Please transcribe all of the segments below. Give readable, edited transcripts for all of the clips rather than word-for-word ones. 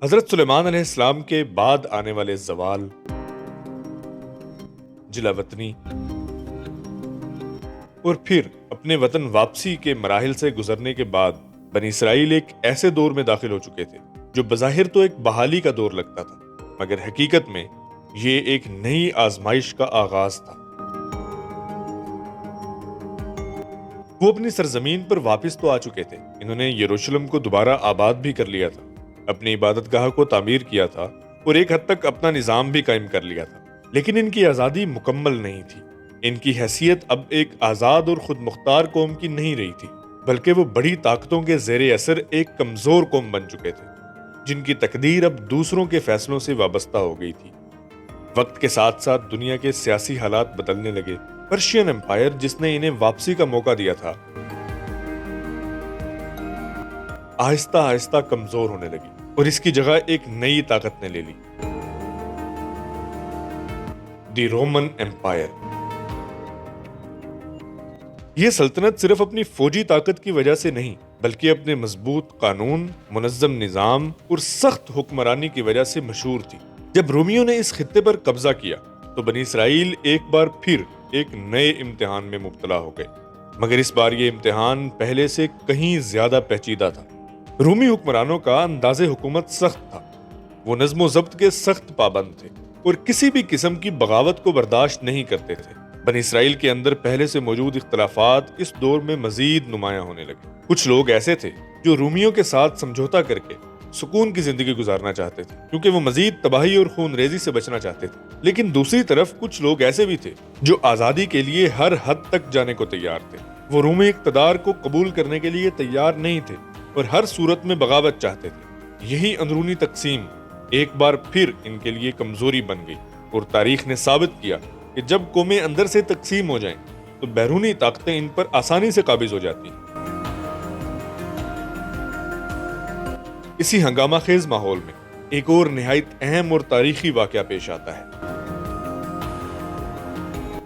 حضرت سلیمان علیہ السلام کے بعد آنے والے زوال، جلا وطنی اور پھر اپنے وطن واپسی کے مراحل سے گزرنے کے بعد بنی اسرائیل ایک ایسے دور میں داخل ہو چکے تھے جو بظاہر تو ایک بحالی کا دور لگتا تھا، مگر حقیقت میں یہ ایک نئی آزمائش کا آغاز تھا۔ وہ اپنی سرزمین پر واپس تو آ چکے تھے، انہوں نے یروشلم کو دوبارہ آباد بھی کر لیا تھا، اپنی عبادت گاہ کو تعمیر کیا تھا اور ایک حد تک اپنا نظام بھی قائم کر لیا تھا، لیکن ان کی آزادی مکمل نہیں تھی۔ ان کی حیثیت اب ایک آزاد اور خود مختار قوم کی نہیں رہی تھی، بلکہ وہ بڑی طاقتوں کے زیر اثر ایک کمزور قوم بن چکے تھے، جن کی تقدیر اب دوسروں کے فیصلوں سے وابستہ ہو گئی تھی۔ وقت کے ساتھ ساتھ دنیا کے سیاسی حالات بدلنے لگے۔ پرشین امپائر، جس نے انہیں واپسی کا موقع دیا تھا، آہستہ آہستہ کمزور ہونے لگی اور اس کی جگہ ایک نئی طاقت نے لے لی، دی رومن امپائر۔ یہ سلطنت صرف اپنی فوجی طاقت کی وجہ سے نہیں، بلکہ اپنے مضبوط قانون، منظم نظام اور سخت حکمرانی کی وجہ سے مشہور تھی۔ جب رومیوں نے اس خطے پر قبضہ کیا تو بنی اسرائیل ایک بار پھر ایک نئے امتحان میں مبتلا ہو گئے، مگر اس بار یہ امتحان پہلے سے کہیں زیادہ پیچیدہ تھا۔ رومی حکمرانوں کا انداز حکومت سخت تھا، وہ نظم و ضبط کے سخت پابند تھے اور کسی بھی قسم کی بغاوت کو برداشت نہیں کرتے تھے۔ بنی اسرائیل کے اندر پہلے سے موجود اختلافات اس دور میں مزید نمایاں ہونے لگے۔ کچھ لوگ ایسے تھے جو رومیوں کے ساتھ سمجھوتا کر کے سکون کی زندگی گزارنا چاہتے تھے، کیونکہ وہ مزید تباہی اور خون ریزی سے بچنا چاہتے تھے، لیکن دوسری طرف کچھ لوگ ایسے بھی تھے جو آزادی کے لیے ہر حد تک جانے کو تیار تھے۔ وہ رومی اقتدار کو قبول کرنے کے لیے تیار نہیں تھے اور ہر صورت میں بغاوت چاہتے تھے۔ یہی اندرونی تقسیم ایک بار پھر ان کے لیے کمزوری بن گئی، اور تاریخ نے ثابت کیا کہ جب قومیں اندر سے تقسیم ہو جائیں تو بیرونی طاقتیں ان پر آسانی سے قابض ہو جاتی ہیں۔ اسی ہنگامہ خیز ماحول میں ایک اور نہایت اہم اور تاریخی واقعہ پیش آتا ہے،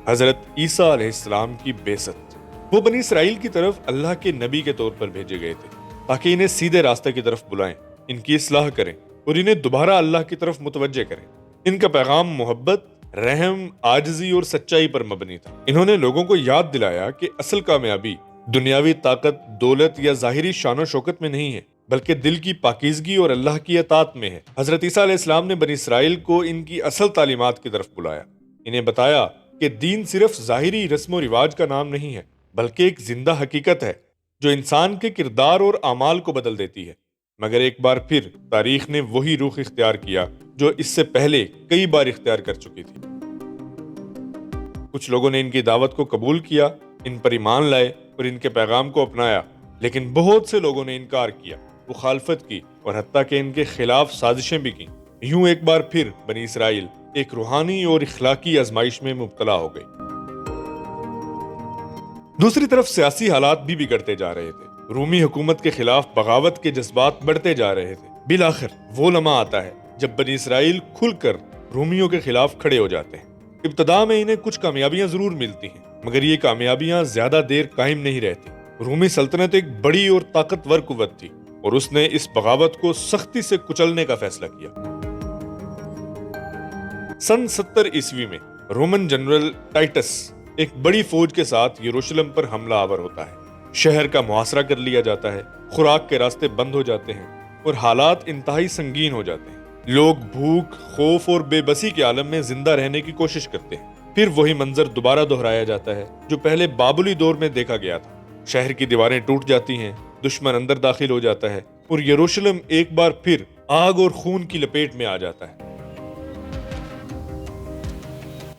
حضرت عیسیٰ علیہ السلام کی بعثت۔ وہ بنی اسرائیل کی طرف اللہ کے نبی کے طور پر بھیجے گئے تھے تاکہ انہیں سیدھے راستے کی طرف بلائیں، ان کی اصلاح کریں اور انہیں دوبارہ اللہ کی طرف متوجہ کریں۔ ان کا پیغام محبت، رحم، عاجزی اور سچائی پر مبنی تھا۔ انہوں نے لوگوں کو یاد دلایا کہ اصل کامیابی دنیاوی طاقت، دولت یا ظاہری شان و شوکت میں نہیں ہے، بلکہ دل کی پاکیزگی اور اللہ کی اطاعت میں ہے۔ حضرت عیسیٰ علیہ السلام نے بنی اسرائیل کو ان کی اصل تعلیمات کی طرف بلایا، انہیں بتایا کہ دین صرف ظاہری رسم و رواج کا نام نہیں ہے، بلکہ ایک زندہ حقیقت ہے جو انسان کے کردار اور اعمال کو بدل دیتی ہے۔ مگر ایک بار پھر تاریخ نے وہی رخ اختیار کیا جو اس سے پہلے کئی بار اختیار کر چکی تھی۔ کچھ لوگوں نے ان کی دعوت کو قبول کیا، ان پر ایمان لائے اور ان کے پیغام کو اپنایا، لیکن بہت سے لوگوں نے انکار کیا، مخالفت کی اور حتیٰ کہ ان کے خلاف سازشیں بھی کیں۔ یوں ایک بار پھر بنی اسرائیل ایک روحانی اور اخلاقی آزمائش میں مبتلا ہو گئی۔ دوسری طرف سیاسی حالات بھی بگڑتے جا رہے تھے۔ رومی حکومت کے خلاف بغاوت کے جذبات بڑھتے جا رہے تھے۔ بالآخر وہ لمحہ آتا ہے جب بنی اسرائیل کھل کر رومیوں کے خلاف کھڑے ہو جاتے ہیں۔ ابتدا میں انہیں کچھ کامیابیاں ضرور ملتی ہیں، مگر یہ کامیابیاں زیادہ دیر قائم نہیں رہتی۔ رومی سلطنت ایک بڑی اور طاقتور قوت تھی اور اس نے اس بغاوت کو سختی سے کچلنے کا فیصلہ کیا۔ سن 70 عیسوی میں رومن جنرل ٹائٹس ایک بڑی فوج کے ساتھ یروشلم پر حملہ آور ہوتا ہے۔ شہر کا محاصرہ کر لیا جاتا ہے، خوراک کے راستے بند ہو جاتے ہیں اور حالات انتہائی سنگین ہو جاتے ہیں۔ لوگ بھوک، خوف اور بے بسی کے عالم میں زندہ رہنے کی کوشش کرتے ہیں۔ پھر وہی منظر دوبارہ دہرایا جاتا ہے جو پہلے بابلی دور میں دیکھا گیا تھا۔ شہر کی دیواریں ٹوٹ جاتی ہیں، دشمن اندر داخل ہو جاتا ہے اور یروشلم ایک بار پھر آگ اور خون کی لپیٹ میں آ جاتا ہے۔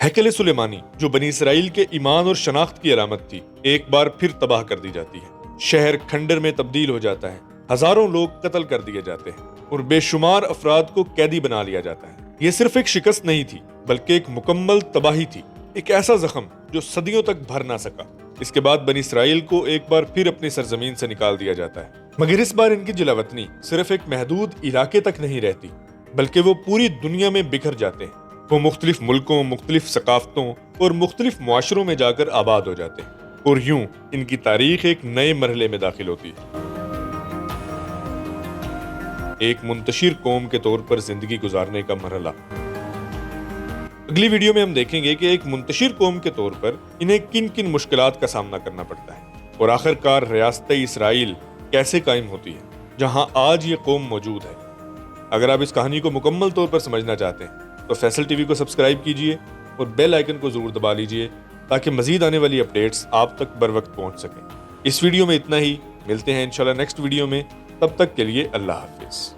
ہیکل سلیمانی، جو بنی اسرائیل کے ایمان اور شناخت کی علامت تھی، ایک بار پھر تباہ کر دی جاتی ہے۔ شہر کھنڈر میں تبدیل ہو جاتا ہے، ہزاروں لوگ قتل کر دیے جاتے ہیں اور بے شمار افراد کو قیدی بنا لیا جاتا ہے۔ یہ صرف ایک شکست نہیں تھی، بلکہ ایک مکمل تباہی تھی، ایک ایسا زخم جو صدیوں تک بھر نہ سکا۔ اس کے بعد بنی اسرائیل کو ایک بار پھر اپنی سرزمین سے نکال دیا جاتا ہے، مگر اس بار ان کی جلاوطنی صرف ایک محدود علاقے تک نہیں رہتی، بلکہ وہ پوری دنیا میں بکھر جاتے ہیں۔ وہ مختلف ملکوں، مختلف ثقافتوں اور مختلف معاشروں میں جا کر آباد ہو جاتے ہیں، اور یوں ان کی تاریخ ایک نئے مرحلے میں داخل ہوتی ہے۔ ایک منتشر قوم کے طور پر زندگی گزارنے کا مرحلہ۔ اگلی ویڈیو میں ہم دیکھیں گے کہ ایک منتشر قوم کے طور پر انہیں کن کن مشکلات کا سامنا کرنا پڑتا ہے اور آخر کار ریاست اسرائیل کیسے قائم ہوتی ہے جہاں آج یہ قوم موجود ہے۔ اگر آپ اس کہانی کو مکمل طور پر سمجھنا چاہتے ہیں تو فیصل ٹی وی کو سبسکرائب کیجئے اور بیل آئیکن کو ضرور دبا لیجئے تاکہ مزید آنے والی اپڈیٹس آپ تک بر وقت پہنچ سکیں۔ اس ویڈیو میں اتنا ہی، ملتے ہیں انشاءاللہ نیکسٹ ویڈیو میں، تب تک کے لیے اللہ حافظ۔